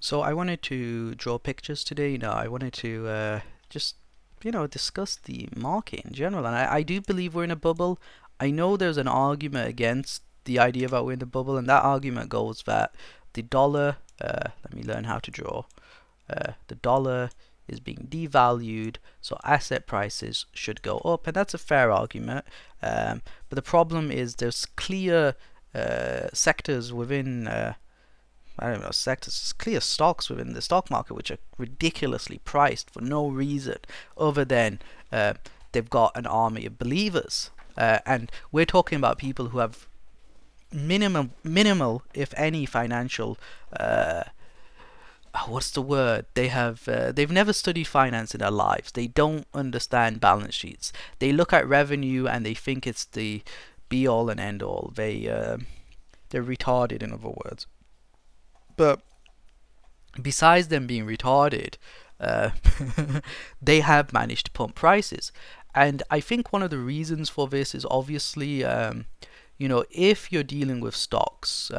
So I wanted to draw pictures today. I wanted to just discuss the market in general. And I do believe we're in a bubble. I know there's an argument against the idea that we're in the bubble, and that argument goes that the dollar. Let me learn how to draw. The dollar is being devalued, so asset prices should go up, and that's a fair argument. But the problem is there's clear sectors within I don't know, sectors, clear stocks within the stock market which are ridiculously priced for no reason other than uh, they've got an army of believers. And we're talking about people who have minimal, if any, financial. What's the word? They've never studied finance in their lives. They don't understand balance sheets. They look at revenue and they think it's the be all and end all. They're retarded, in other words. But besides them being retarded, uh, they have managed to pump prices. And I think one of the reasons for this is obviously, if you're dealing with stocks,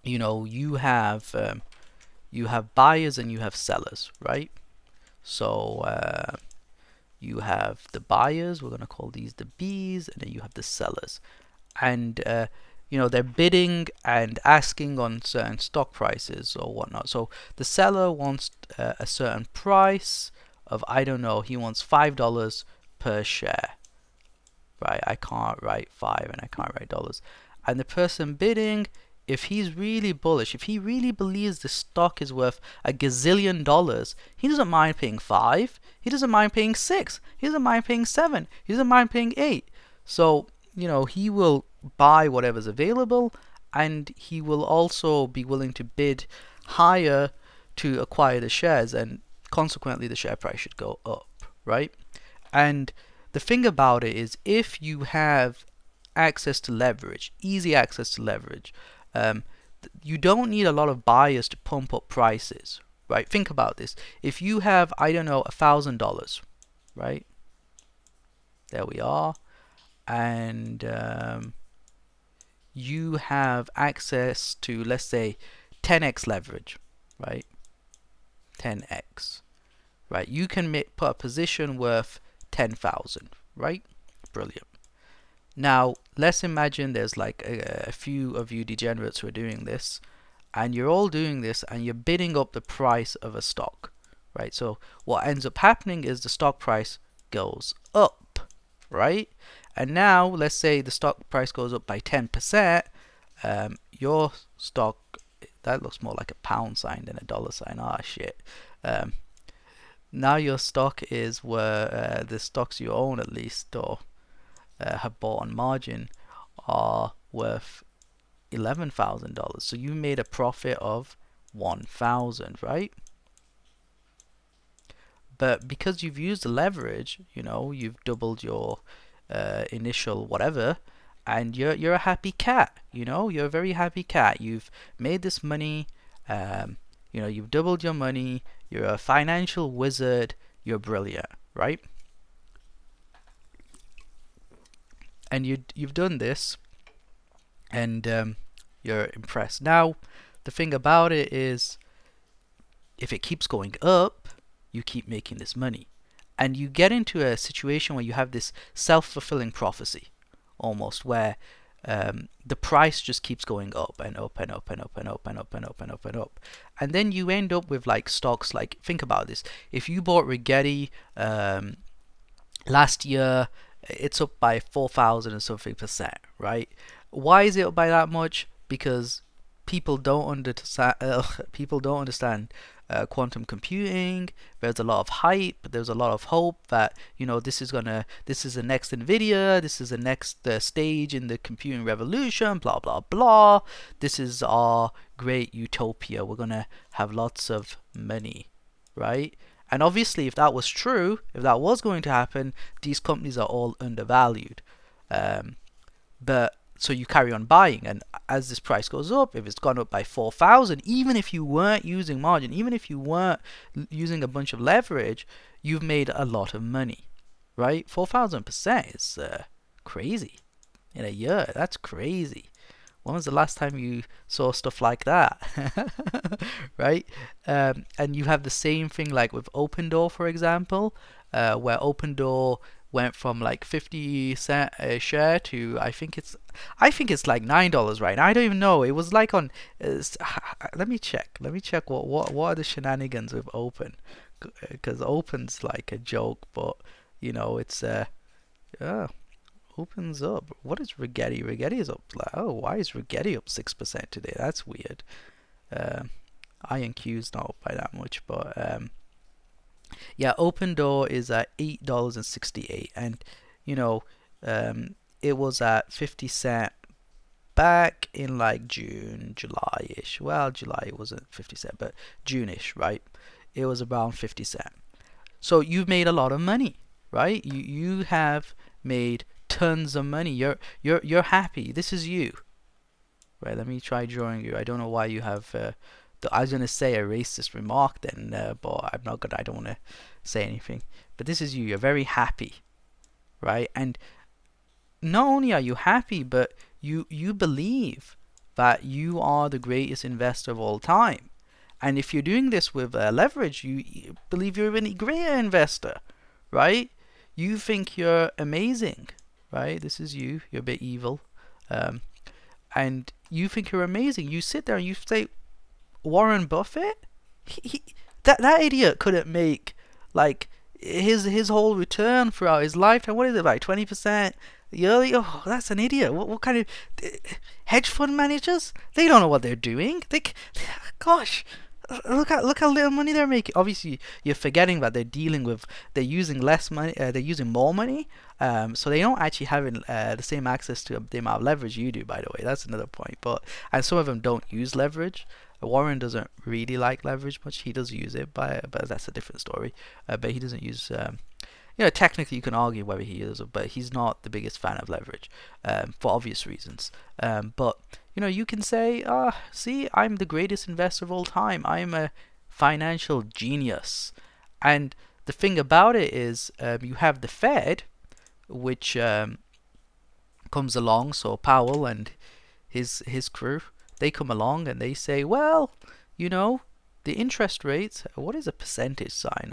you have buyers and you have sellers, right? So you have the buyers, we're going to call these the B's, and then you have the sellers. And they're bidding and asking on certain stock prices or whatnot. So the seller wants a certain price of, I don't know, he wants $5 per share, right? I can't write five and I can't write dollars. And the person bidding, if he's really bullish, if he really believes the stock is worth a gazillion dollars, he doesn't mind paying five, he doesn't mind paying six, he doesn't mind paying seven, he doesn't mind paying eight. So, he will buy whatever's available, and he will also be willing to bid higher to acquire the shares, and consequently the share price should go up, right? And the thing about it is, if you have access to leverage, easy access to leverage, um, you don't need a lot of buyers to pump up prices, right? Think about this. If you have, I don't know, $1,000, right? There we are. And you have access to, let's say, 10x leverage, right? 10x, right? You can put a position worth 10,000, right? Brilliant. Now, let's imagine there's like a few of you degenerates who are doing this, and you're all doing this, and you're bidding up the price of a stock, right? So what ends up happening is the stock price goes up, right? And now, let's say the stock price goes up by 10%. Your stock, that looks more like a pound sign than a dollar sign. Ah, shit. Now your stock is where the stocks you own, at least, or have bought on margin, are worth $11,000. So you made a profit of 1,000, right? But because you've used the leverage, you've doubled your initial whatever, and you're a happy cat. You're a very happy cat. You've made this money. You've doubled your money. You're a financial wizard. You're brilliant, right? And you've done this, and you're impressed. Now, the thing about it is, if it keeps going up, you keep making this money. And you get into a situation where you have this self-fulfilling prophecy, almost, where the price just keeps going up and up and up and up and up and up and up and up and up. And then you end up with like stocks like, think about this. If you bought Rigetti last year, it's up by 4,000 and something percent, right? Why is it up by that much? Because people don't understand quantum computing. There's a lot of hype. There's a lot of hope that this is the next Nvidia. This is the next stage in the computing revolution. Blah blah blah. This is our great utopia. We're gonna have lots of money, right? And obviously, if that was true, if that was going to happen, these companies are all undervalued. But so you carry on buying, and as this price goes up, if it's gone up by 4,000, even if you weren't using margin, even if you weren't using a bunch of leverage, you've made a lot of money, right? 4,000% is crazy in a year. That's crazy. When was the last time you saw stuff like that? Right? And you have the same thing like with Open Door, for example, where Open Door went from like 50 cent a share to I think it's like $9 right now. I don't even know. It was like on let me check. Let me check what are the shenanigans with Open, because Open's like a joke, but it's yeah, Opens up. What is Rigetti? Rigetti is up. Oh, why is Rigetti up 6% today? That's weird. Um, INQ's not up by that much, but yeah, Open Door is at $8.68, and you know, it was at 50 cent back in like June, July-ish. Well, July it wasn't 50 cent, but June-ish, right? It was around 50 cent. So you've made a lot of money, right? You have made tons of money. You're happy. This is you, right? Let me try drawing you. I don't know why you have. I was gonna say a racist remark then, but I'm not gonna. I don't want to say anything. But this is you. You're very happy, right? And not only are you happy, but you believe that you are the greatest investor of all time. And if you're doing this with leverage, you believe you're even a greater investor, right? You think you're amazing, right? This is you. You're a bit evil, and you think you're amazing. You sit there and you say, Warren Buffett, that idiot couldn't make like his whole return throughout his lifetime. What is it, like 20% yearly? Oh, that's an idiot. What kind of hedge fund managers? They don't know what they're doing. Gosh. Look how little money they're making. Obviously, you're forgetting that they're using less money. They're using more money. So they don't actually have the same access to the amount of leverage you do. By the way, that's another point. And some of them don't use leverage. Warren doesn't really like leverage much. He does use it, but that's a different story. But he doesn't use. Technically you can argue whether he is, but he's not the biggest fan of leverage, for obvious reasons. But you can say, see, I'm the greatest investor of all time. I'm a financial genius. And the thing about it is, you have the Fed, which comes along. So Powell and his crew, they come along and they say, well, the interest rates. What is a percentage sign?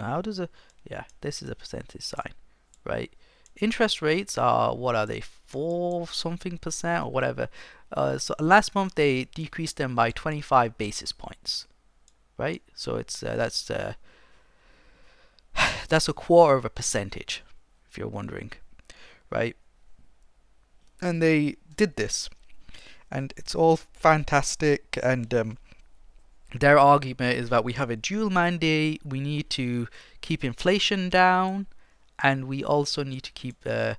This is a percentage sign, right? Interest rates are, what are they, 4 something percent or whatever. So last month they decreased them by 25 basis points, right? So it's that's a quarter of a percentage, if you're wondering, right? And they did this, and it's all fantastic. And their argument is that we have a dual mandate. We need to keep inflation down, and we also need to keep the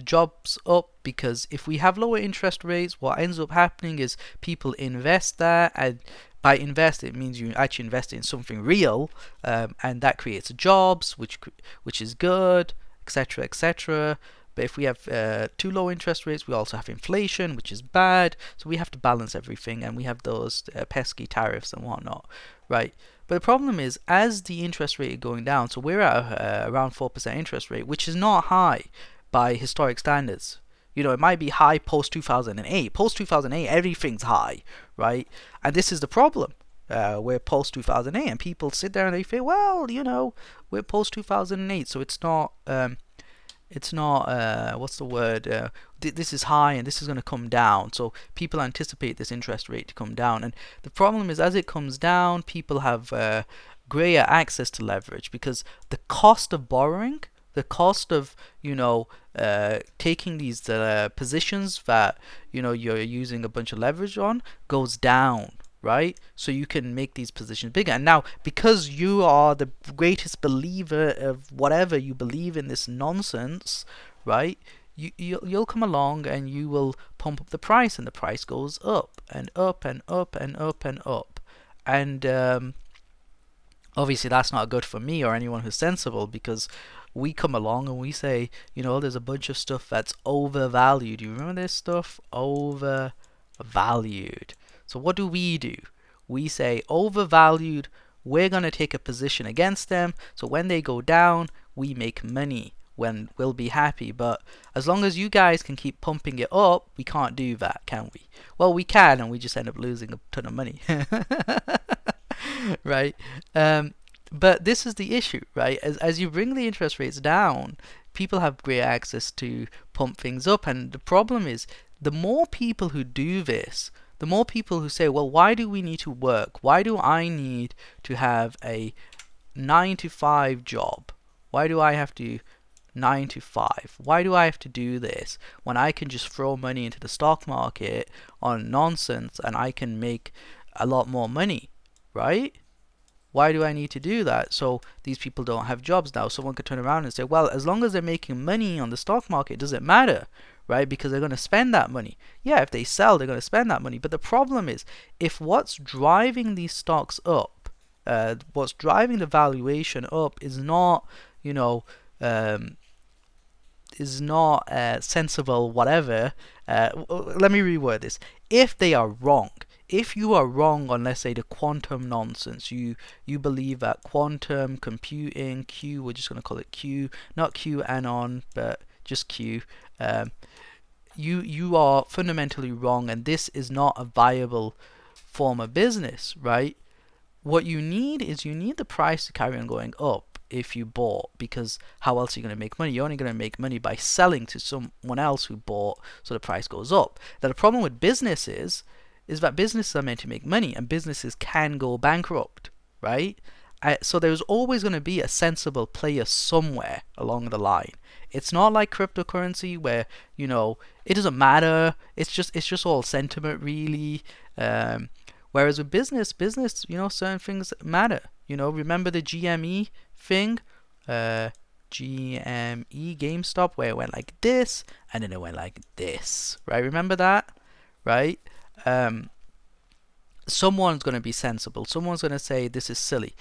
jobs up, because if we have lower interest rates, what ends up happening is people invest that, and by invest it means you actually invest in something real, and that creates jobs, which is good, etc., etc. But if we have too low interest rates, we also have inflation, which is bad. So we have to balance everything, and we have those pesky tariffs and whatnot, right? But the problem is, as the interest rate is going down, so we're at around 4% interest rate, which is not high by historic standards. It might be high post 2008. Post 2008, everything's high, right? And this is the problem. We're post 2008, and people sit there and they say, well, we're post 2008, so it's not. What's the word? This is high and this is going to come down. So people anticipate this interest rate to come down. And the problem is, as it comes down, people have greater access to leverage, because the cost of borrowing, the cost of, taking these positions that, you're using a bunch of leverage on, goes down. Right? So you can make these positions bigger. And now, because you are the greatest believer of whatever you believe in, this nonsense, right? You'll come along and you will pump up the price, and the price goes up and up and up and up and up. And obviously that's not good for me or anyone who's sensible, because we come along and we say, there's a bunch of stuff that's overvalued. You remember this stuff? Overvalued. So what do? We say overvalued, we're going to take a position against them, so when they go down, we make money. when we'll be happy. But as long as you guys can keep pumping it up, we can't do that, can we? Well, we can, and we just end up losing a ton of money. Right? But this is the issue, right? As you bring the interest rates down, people have great access to pump things up, and the problem is the more people who do this, the more people who say, well, why do we need to work? Why do I need to have a 9 to 5 job? Why do I have to 9 to 5? Why do I have to do this when I can just throw money into the stock market on nonsense and I can make a lot more money, right? Why do I need to do that? So these people don't have jobs now. Someone could turn around and say, well, as long as they're making money on the stock market, it doesn't matter, right? Because they're going to spend that money. Yeah, if they sell, they're going to spend that money. But the problem is, if what's driving these stocks up, what's driving the valuation up is not, you know, is not sensible, whatever. Let me reword this. If they are wrong, if you are wrong on, let's say, the quantum nonsense, you believe that quantum computing, Q, we're just going to call it Q, not QAnon, but just Q, you are fundamentally wrong, and this is not a viable form of business, right? What you need is you need the price to carry on going up if you bought, because how else are you going to make money? You're only going to make money by selling to someone else who bought, so the price goes up. Now the problem with business is that businesses are meant to make money, and businesses can go bankrupt, right? So there's always going to be a sensible player somewhere along the line. It's not like cryptocurrency where, you know, it doesn't matter. It's just all sentiment, really. Whereas with business, you know, certain things matter. You know, remember the GME thing? GME, GameStop, where it went like this, and then it went like this, right? Remember that, right? Someone's going to be sensible. Someone's going to say this is silly.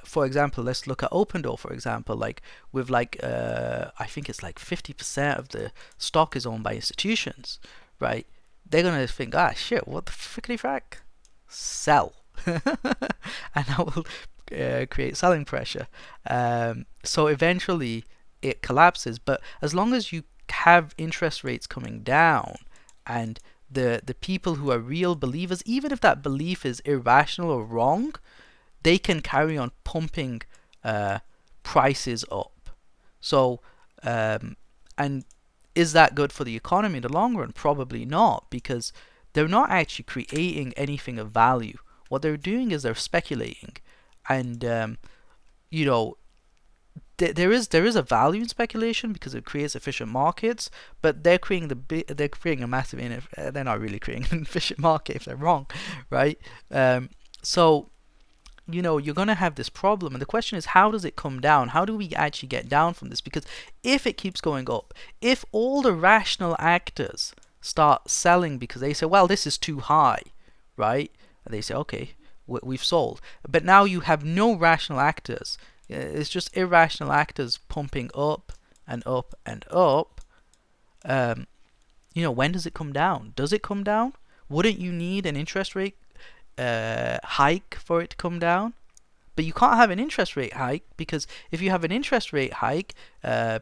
For example, let's look at Opendoor, for example. Like with I think it's like 50% of the stock is owned by institutions, right? They're going to think, ah, shit, what the frickety frack? Sell. And that will create selling pressure. So eventually it collapses. But as long as you have interest rates coming down, and the people who are real believers, even if that belief is irrational or wrong, they can carry on pumping prices up. So and is that good for the economy in the long run? Probably not, because they're not actually creating anything of value. What they're doing is they're speculating, and you know, there is a value in speculation because it creates efficient markets, but they're creating a massive they're not really creating an efficient market if they're wrong, right? So you know, you're going to have this problem, and the question is, how does it come down? How do we actually get down from this? Because if it keeps going up, if all the rational actors start selling because they say, well, this is too high, right? And they say, okay, we've sold. But now you have no rational actors. It's just irrational actors pumping up and up and up. You know, when does it come down? Does it come down? Wouldn't you need an interest rate hike for it to come down? But you can't have an interest rate hike, because if you have an interest rate hike,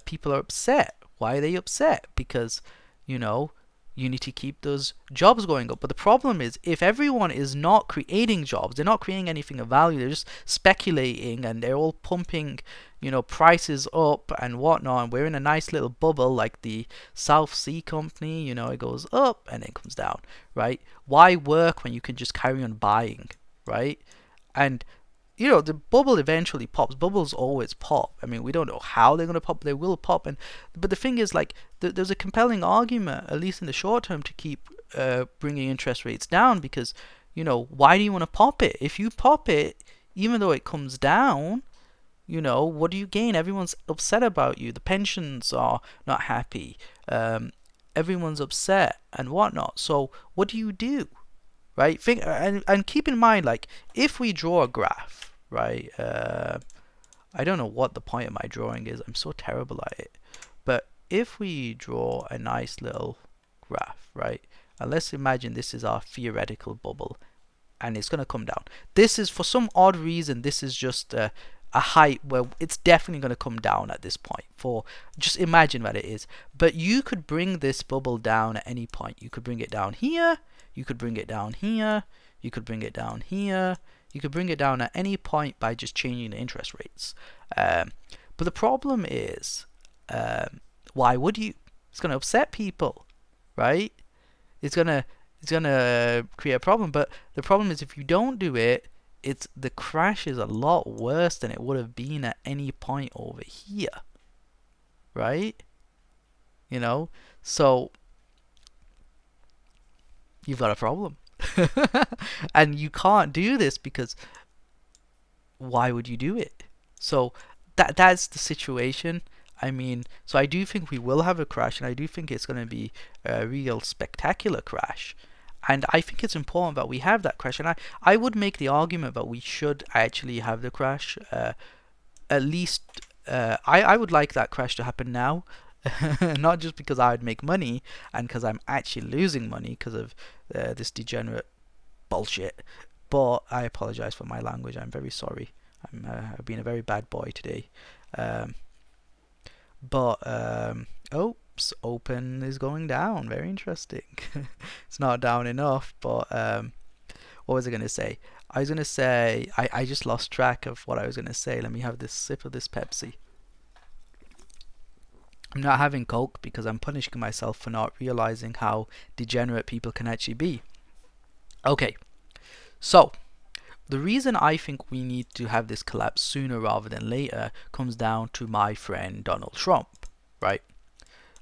people are upset. Why are they upset? Because, you know, you need to keep those jobs going up. But the problem is, if everyone is not creating jobs, they're not creating anything of value, they're just speculating, and they're all pumping, you know, prices up and whatnot, and we're in a nice little bubble like the South Sea Company, you know, it goes up and then comes down, right? Why work when you can just carry on buying, right? And you know, the bubble eventually pops. Bubbles always pop. I mean, we don't know how they're going to pop. They will pop. But the thing is, like, there's a compelling argument, at least in the short term, to keep bringing interest rates down, because, you know, why do you want to pop it? If you pop it, even though it comes down, you know, what do you gain? Everyone's upset about you. The pensions are not happy. Everyone's upset and whatnot. So what do you do? Right? And keep in mind, like, if we draw a graph, right? I don't know what the point of my drawing is. I'm so terrible at it. But if we draw a nice little graph, right? And let's imagine this is our theoretical bubble, and it's going to come down. This is, for some odd reason, this is just a height where it's definitely going to come down at this point. For just imagine what it is. But you could bring this bubble down at any point. You could bring it down here. You could bring it down here. You could bring it down here. You could bring it down at any point by just changing the interest rates. But the problem is, why would you? It's going to upset people, right? It's gonna create a problem. But the problem is, if you don't do it, the crash is a lot worse than it would have been at any point over here, right? You know, so you've got a problem. And you can't do this because why would you do it? So that's the situation. I mean, so I do think we will have a crash, and I do think it's going to be a real spectacular crash. And I think it's important that we have that crash. And I would make the argument that we should actually have the crash. At least I would like that crash to happen now. Not just because I would make money and because I'm actually losing money because of this degenerate bullshit. But I apologize for my language. I'm very sorry. I've been a very bad boy today. Oops, open is going down. Very interesting. It's not down enough, but what was I going to say? I was going to say, I just lost track of what I was going to say. Let me have this sip of this Pepsi. I'm not having Coke because I'm punishing myself for not realizing how degenerate people can actually be. Okay, so the reason I think we need to have this collapse sooner rather than later comes down to my friend Donald Trump, right?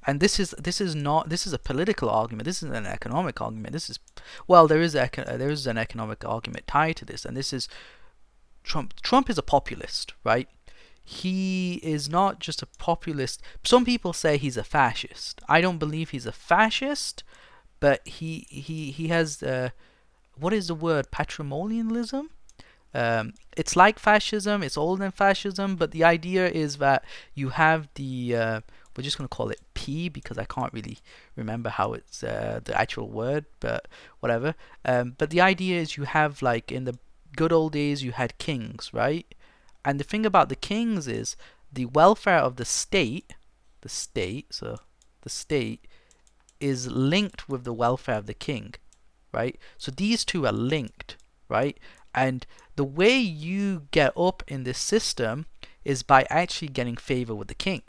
And this is a political argument. This isn't an economic argument. This is, well, there is an economic argument tied to this, and this is Trump. Trump is a populist, right? He is not just a populist. Some people say he's a fascist. I don't believe he's a fascist, but he has what is the word? Patrimonialism. It's like fascism. It's older than fascism, but the idea is that you have the we're just going to call it P because I can't really remember how it's the actual word, but whatever. But the idea is you have, like, in the good old days you had kings, right? And the thing about the kings is the welfare of the state is linked with the welfare of the king, right? So these two are linked, right? And the way you get up in this system is by actually getting favor with the king.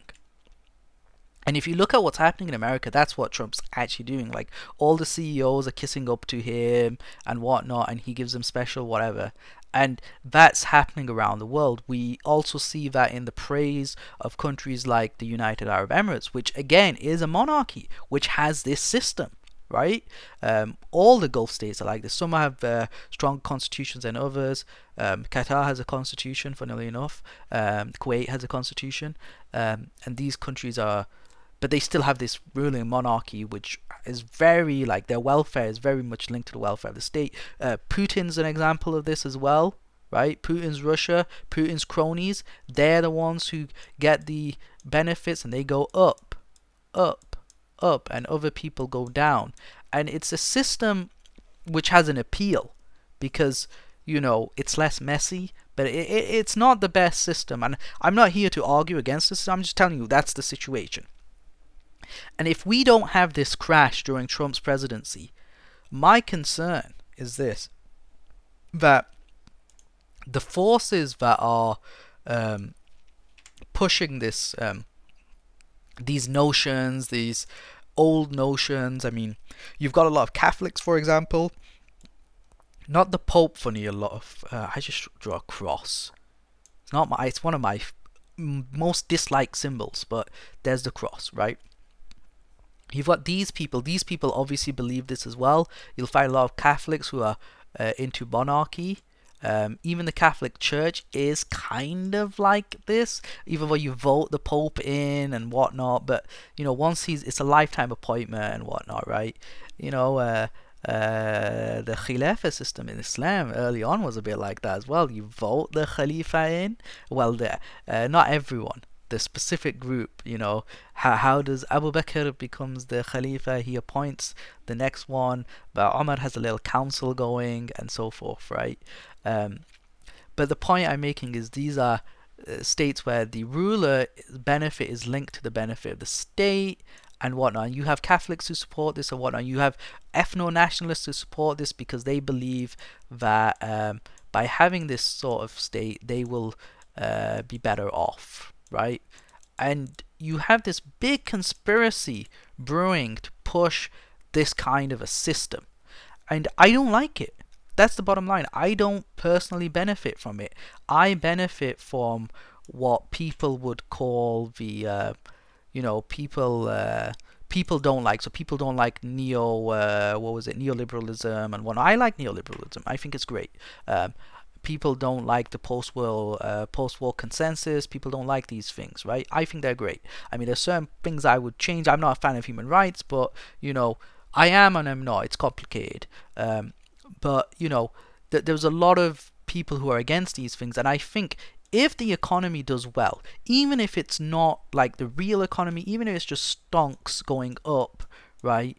And if you look at what's happening in America, that's what Trump's actually doing. Like, all the CEOs are kissing up to him and whatnot, and he gives them special whatever. And that's happening around the world. We also see that in the praise of countries like the United Arab Emirates, which again is a monarchy, which has this system, right? All the Gulf states are like this. Some have strong constitutions than others. Qatar has a constitution, funnily enough. Kuwait has a constitution. And these countries are, but they still have this ruling monarchy, which is very, like, their welfare is very much linked to the welfare of the state. Putin's an example of this as well, right? Putin's Russia, Putin's cronies, they're the ones who get the benefits, and they go up, up, up, and other people go down. And it's a system which has an appeal because, you know, it's less messy, but it's not the best system. And I'm not here to argue against this. I'm just telling you that's the situation. And if we don't have this crash during Trump's presidency, my concern is this, that the forces that are pushing this, these notions, these old notions, I mean, you've got a lot of Catholics, for example, not the Pope, funny, a lot of, I just draw a cross. It's one of my most disliked symbols, but there's the cross, right? You've got these people obviously believe this as well. You'll find a lot of Catholics who are into monarchy. Even the Catholic Church is kind of like this, even though you vote the Pope in and whatnot. But, you know, once it's a lifetime appointment and whatnot, right? You know, the Khilafah system in Islam early on was a bit like that as well. You vote the Khalifa in. Well, not everyone. The specific group, you know, how does Abu Bakr becomes the Khalifa? He appoints the next one, but Umar has a little council going and so forth, right? But the point I'm making is these are states where the ruler benefit is linked to the benefit of the state and whatnot. You have Catholics who support this and whatnot. You have ethno-nationalists who support this because they believe that by having this sort of state, they will be better off, right? And you have this big conspiracy brewing to push this kind of a system. And I don't like it. That's the bottom line. I don't personally benefit from it. I benefit from what people would call the, people don't like. So people don't like neoliberalism and whatnot. I like neoliberalism. I think it's great. People don't like the post-war consensus. People don't like these things, right? I think they're great. I mean, there's certain things I would change. I'm not a fan of human rights, but I am and I'm not. It's complicated. But there's a lot of people who are against these things, and I think if the economy does well, even if it's not like the real economy, even if it's just stonks going up, right?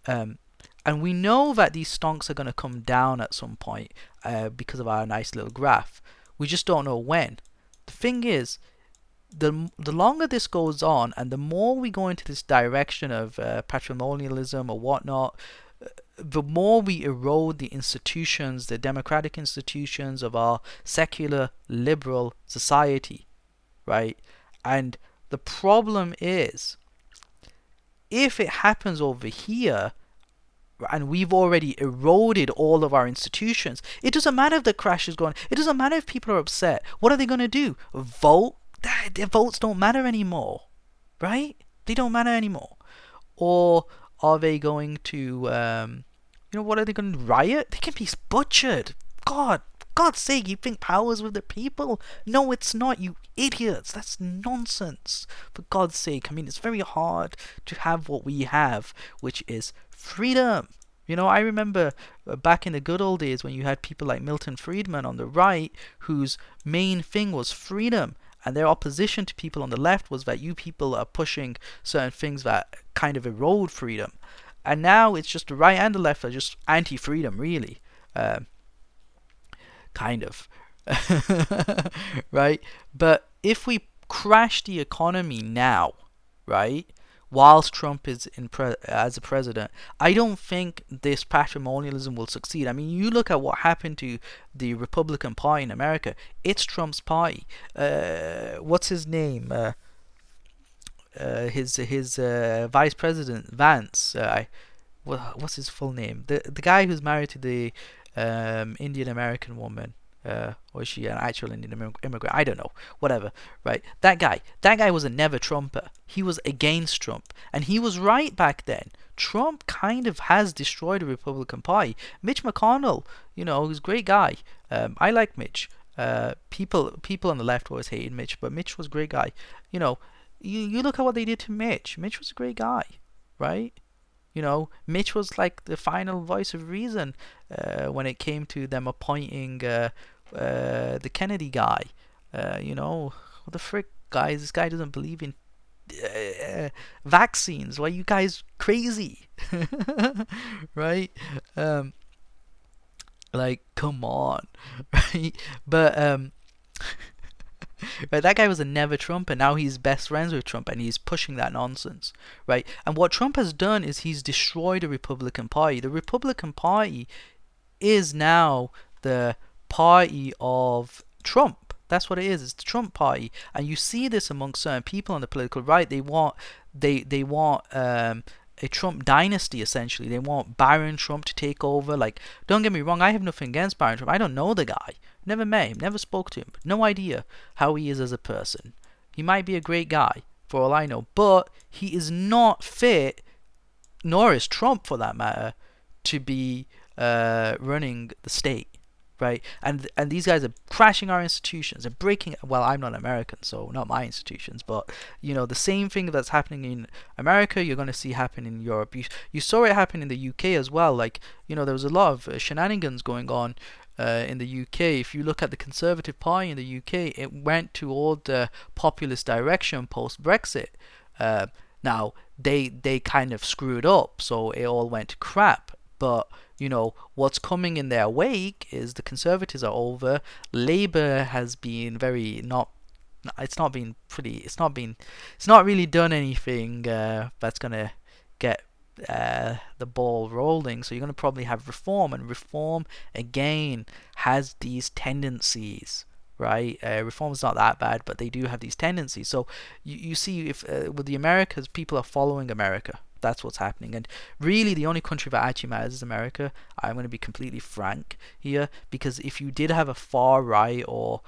And we know that these stonks are going to come down at some point because of our nice little graph. We just don't know when. The thing is, the longer this goes on, and the more we go into this direction of patrimonialism or whatnot, the more we erode the institutions, the democratic institutions of our secular liberal society, right? And the problem is, if it happens over here, and we've already eroded all of our institutions, it doesn't matter if the crash is going, it doesn't matter if people are upset. What are they going to do? Vote? Their votes don't matter anymore, right? They don't matter anymore. Or are they going to, what are they going to riot? They can be butchered. God's sake, you think power's with the people? No, it's not, you idiots. That's nonsense. For God's sake, I mean, it's very hard to have what we have, which is freedom. I remember back in the good old days when you had people like Milton Friedman on the right, whose main thing was freedom, and their opposition to people on the left was that you people are pushing certain things that kind of erode freedom. And now it's just the right and the left are just anti-freedom, really. Kind of. Right? But if we crash the economy now, right, whilst Trump is as a president, I don't think this patrimonialism will succeed. I mean, you look at what happened to the Republican Party in America. It's Trump's party. What's his name? His vice president Vance. What's his full name? The guy who's married to the Indian American woman. Or is she an actual Indian immigrant? I don't know. Whatever. Right? That guy was a never Trumper. He was against Trump. And he was right back then. Trump kind of has destroyed the Republican Party. Mitch McConnell, he's a great guy. I like Mitch. People on the left always hated Mitch, but Mitch was a great guy. You look at what they did to Mitch. Mitch was a great guy, right? Mitch was like the final voice of reason when it came to them appointing the Kennedy guy. What the frick, guys? This guy doesn't believe in vaccines. Why are you guys crazy? Right? Come on. Right? But right, that guy was a never Trump, and now he's best friends with Trump, and he's pushing that nonsense, right? And what Trump has done is he's destroyed the Republican Party. The Republican Party is now the party of Trump. That's what it is. It's the Trump party, and you see this among certain people on the political right. They want a Trump dynasty, essentially. They want Barron Trump to take over. Like, don't get me wrong, I have nothing against Barron Trump. I don't know the guy. Never met him, never spoke to him. No idea how he is as a person. He might be a great guy, for all I know, but he is not fit, nor is Trump for that matter, to be running the state. Right? And these guys are crashing our institutions and breaking. Well, I'm not American, so not my institutions, but the same thing that's happening in America, you're going to see happen in Europe. You saw it happen in the UK as well. Like, there was a lot of shenanigans going on in the UK. If you look at the Conservative Party in the UK, it went toward the populist direction post Brexit. Now they kind of screwed up, so it all went to crap. But what's coming in their wake is the Conservatives are over. Labour has been very not it's not been pretty. It's not really done anything that's gonna get the ball rolling. So you're gonna probably have reform, and reform again has these tendencies, right? Reform's not that bad, but they do have these tendencies. So you see, if with the Americas, people are following America. That's what's happening. And really, the only country that actually matters is America. I'm going to be completely frank here, because if you did have a far right or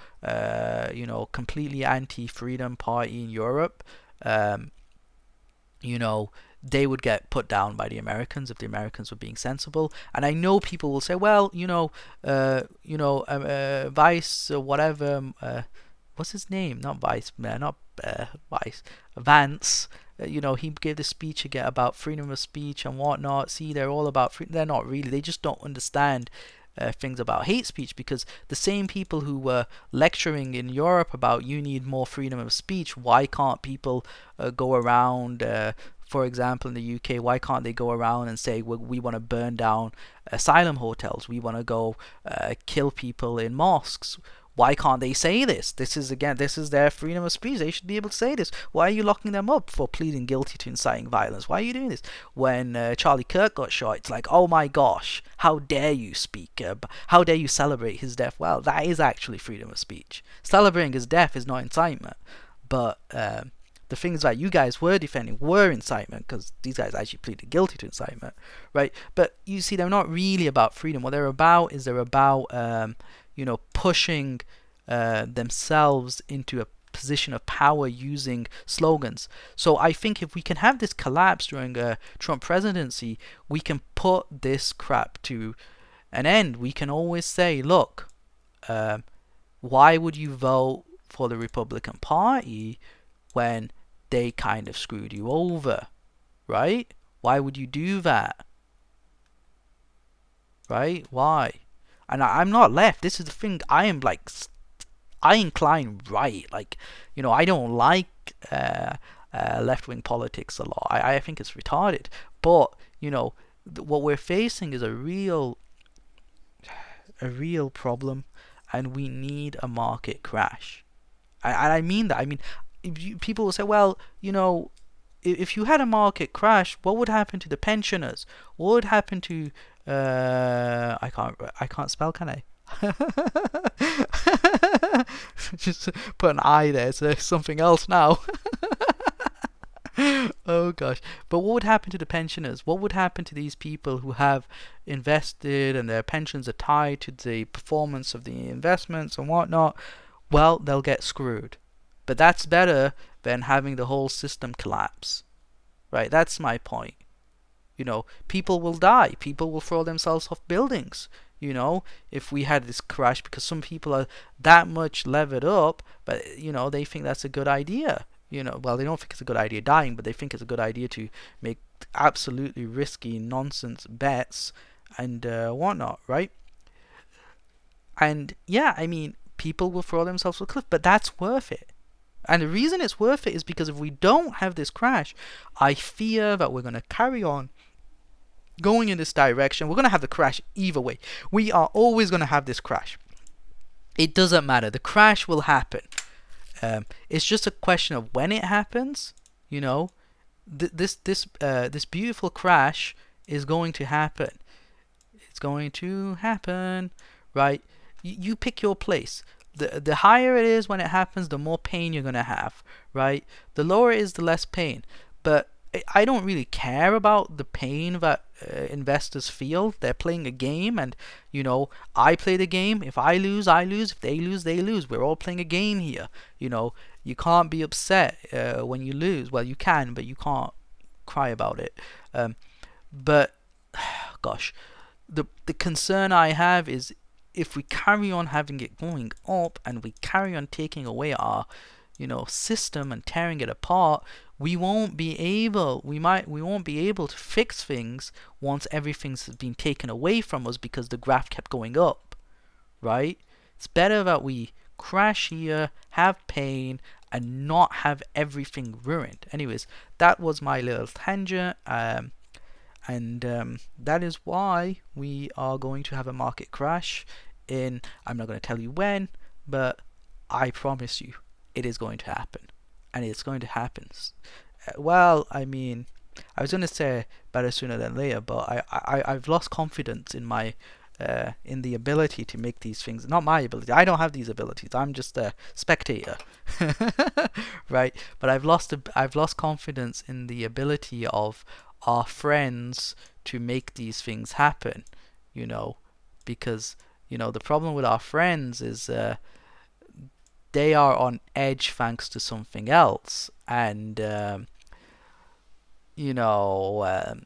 completely anti-freedom party in Europe, um, you know, they would get put down by the Americans if the Americans were being sensible. And I know people will say, well, Vice or whatever, what's his name? Not Vice, not Vice, Vance. He gave the speech again about freedom of speech and whatnot. See, they're all about freedom. They're not really. They just don't understand things about hate speech, because the same people who were lecturing in Europe about you need more freedom of speech, why can't people go around, for example, in the UK, why can't they go around and say, well, we want to burn down asylum hotels, we want to go kill people in mosques? Why can't they say this? This is their freedom of speech. They should be able to say this. Why are you locking them up for pleading guilty to inciting violence? Why are you doing this? When Charlie Kirk got shot, it's like, oh my gosh, how dare you speak? How dare you celebrate his death? Well, that is actually freedom of speech. Celebrating his death is not incitement. But the things that you guys were defending were incitement, because these guys actually pleaded guilty to incitement, right? But you see, they're not really about freedom. What they're about is pushing themselves into a position of power using slogans. So I think if we can have this collapse during a Trump presidency, we can put this crap to an end. We can always say, look, why would you vote for the Republican Party when they kind of screwed you over, right? Why would you do that? Right? Why? And I'm not left. This is the thing. I incline right. I don't like left-wing politics a lot. I think it's retarded. But what we're facing is a real problem, and we need a market crash. And I mean that. I mean, people will say, well, if you had a market crash, what would happen to the pensioners? What would happen to I can't spell, can I? Just put an I there, so there's something else now. Oh gosh. But what would happen to the pensioners? What would happen to these people who have invested and their pensions are tied to the performance of the investments and whatnot? Well, they'll get screwed. But that's better than having the whole system collapse. Right? That's my point. People will die. People will throw themselves off buildings. If we had this crash, because some people are that much levered up, but they think that's a good idea. Well, they don't think it's a good idea dying, but they think it's a good idea to make absolutely risky nonsense bets and whatnot, right? And yeah, I mean, people will throw themselves off a cliff, but that's worth it. And the reason it's worth it is because if we don't have this crash, I fear that we're going to carry on going in this direction. We're going to have the crash either way. We are always going to have this crash. It doesn't matter. The crash will happen. It's just a question of when it happens. This beautiful crash is going to happen. It's going to happen, right? You pick your place. The higher it is when it happens, the more pain you're going to have, right? The lower it is, the less pain. But I don't really care about the pain that investors feel. They're playing a game, and I play the game. If I lose, I lose. If they lose, they lose. We're all playing a game here. You can't be upset when you lose. Well, you can, but you can't cry about it. But gosh, the concern I have is, if we carry on having it going up and we carry on taking away our system and tearing it apart, we won't be able to fix things once everything's been taken away from us, because the graph kept going up, right? It's better that we crash here, have pain, and not have everything ruined. Anyways, that was my little tangent, and that is why we are going to have a market crash I'm not going to tell you when, but I promise you, it is going to happen, and it's going to happen. Well, I mean, I was going to say better sooner than later, but I've lost confidence in my in the ability to make these things. Not my ability. I don't have these abilities. I'm just a spectator, right? But I've lost confidence in the ability of our friends to make these things happen. You know, because the problem with our friends is they are on edge thanks to something else, and you know.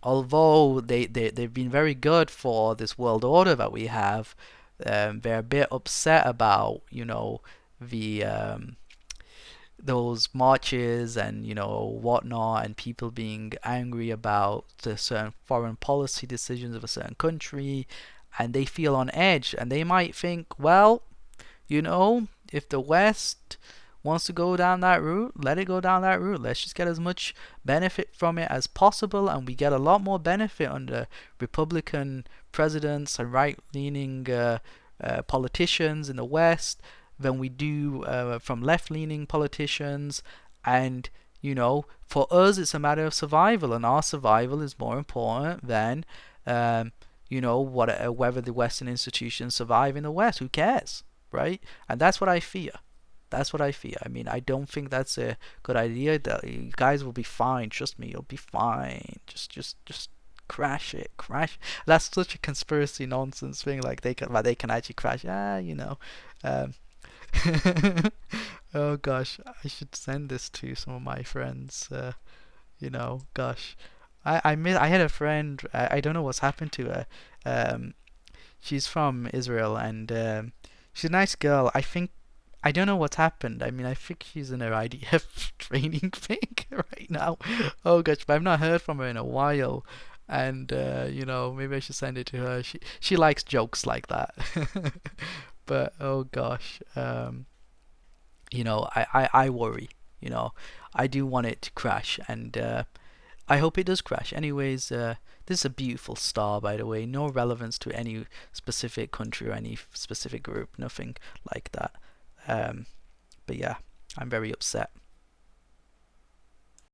Although they've been very good for this world order that we have, they're a bit upset about the those marches and whatnot, and people being angry about the certain foreign policy decisions of a certain country, and they feel on edge, and they might think, well, if the West wants to go down that route, let it go down that route. Let's just get as much benefit from it as possible, and we get a lot more benefit under Republican presidents and right-leaning politicians in the West than we do from left-leaning politicians. And for us, it's a matter of survival, and our survival is more important than whether the Western institutions survive in the West. Who cares, right? And that's what I fear. That's what I fear. I mean, I don't think that's a good idea. You guys will be fine. Trust me, you'll be fine. Just crash it, crash. That's such a conspiracy nonsense thing. Like they can actually crash. Um, oh gosh, I should send this to some of my friends. Gosh, I had a friend. I don't know what's happened to her. She's from Israel, and she's a nice girl. I don't know what's happened. I mean, I think she's in her IDF training thing right now. Oh gosh, but I've not heard from her in a while. And maybe I should send it to her. She likes jokes like that. But oh gosh, I worry. I do want it to crash, and I hope it does crash. Anyways, this is a beautiful star, by the way. No relevance to any specific country or any specific group. Nothing like that. But yeah, I'm very upset.